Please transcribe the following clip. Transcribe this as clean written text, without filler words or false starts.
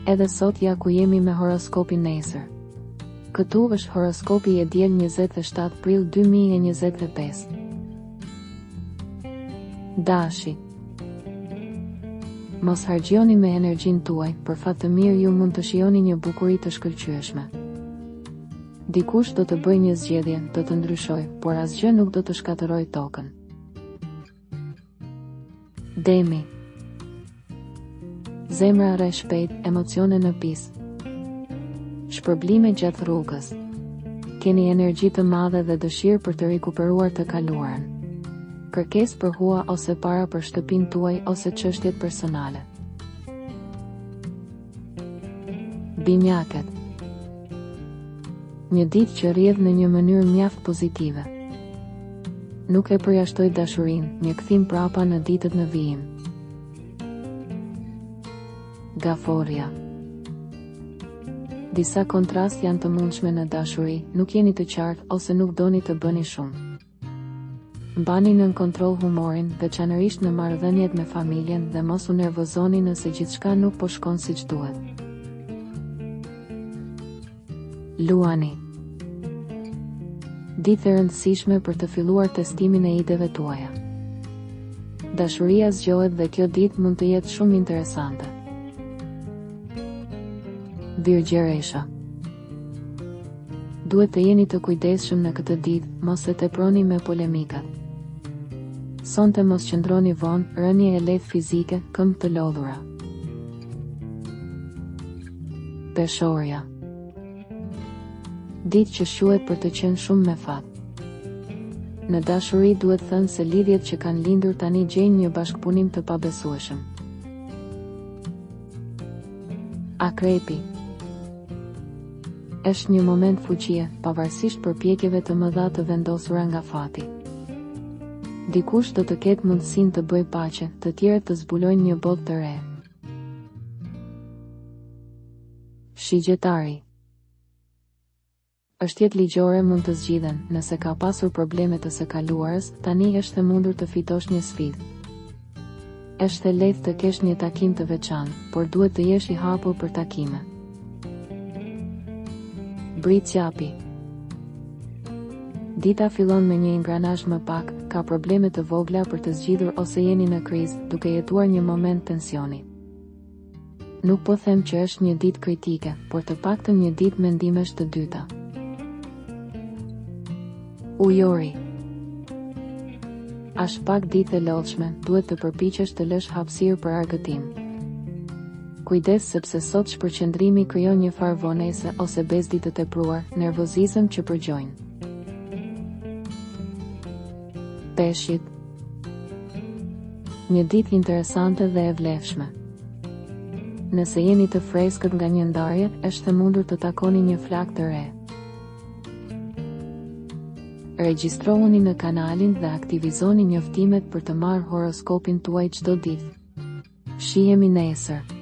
Edhe sot ja ku jemi me horoskopin nesër. Këtu është horoskopi e diel 27 prill 2025. Dashi. Mos hargjoni me energjinë tuaj, për fat të mirë ju mund të shijoni një bukuri të shkëlqyeshme. Dikush do të bëjë një zgjedhje, do të ndryshojë, por asgjë nuk do të shkatërrojë tokën. Demi. Zemra rre shpejt, emocione në pis. Shpërblime gjatë rrugës. Keni energji të madhe dhe dëshirë për të rikuperuar të kaluarën. Kërkesë për hua ose para për shtëpinë tuaj ose çështjet personale. Bimjakët. Një ditë që rrjedh në një mënyrë mjaft pozitive. Nuk e përjashtoj dashurinë, një kthim prapa në ditët në vijim. Gaforja. Disa kontrast janë të mundshme në dashuri, nuk jeni të qartë ose nuk doni të bëni shumë. Mbani nën kontroll humorin, veçanërisht në marrëdhëniet me familjen dhe mos u nervozoni nëse gjithçka nuk po shkon siç duhet. Luani. Ditë e rëndësishme për të filluar testimin e ideve tuaja. Dashuria zgjohet dhe kjo ditë mund të jetë shumë interesante. Virgjeresha. Duhet të jeni të kujdesshëm në këtë ditë, mos e teproni me polemikat. Sonte mos qëndroni vonë, rënje e lehtë fizike, këmbë të lodhura. Peshorja. Ditë që shuhet për të qenë shumë me fat. Në dashuri duhet thënë se lidhjet që kanë lindur tani gjejnë një bashkëpunim të pabesueshëm. Akrepi. Është një moment fuqie, pavarësisht përpjekjeve të mëdha të vendosura nga fati. Dikush do të ketë mundësinë të bëjë paqe, të tjerët të zbulojnë një botë të re. Shigjetari.Ështjet ligjore mund të zgjidhen, nëse ka pasur probleme të së kaluarës, tani është e mundur të fitosh një sfidë. Është e lehtë të kesh një takim të veçantë, por duhet të jesh i hapur për takime. Britsjapi. Dita fillon me një ingranazh më pak, ka probleme të vogla për të zgjidhur ose jeni në krizë, duke jetuar një moment tensioni. Nuk po them që është një ditë kritike, por të paktën një ditë mendimesh të dyta. Ujori. Është pak ditë e lodhshme, duhet të përpiqesh të lësh hapësirë për argëtim. Kujdes sepse sot shpërqendrimi krijon një farë vonese ose bezdi të tepruar, nervozizëm që përgjojnë. Peshqit. Një ditë interesante dhe e vlefshme. Nëse jeni të freskët nga një ndarje, është e mundur të takoni një flak të re. Regjistrohuni në kanalin dhe aktivizoni njoftimet për të marrë horoskopin tuaj çdo ditë. Shihemi nesër.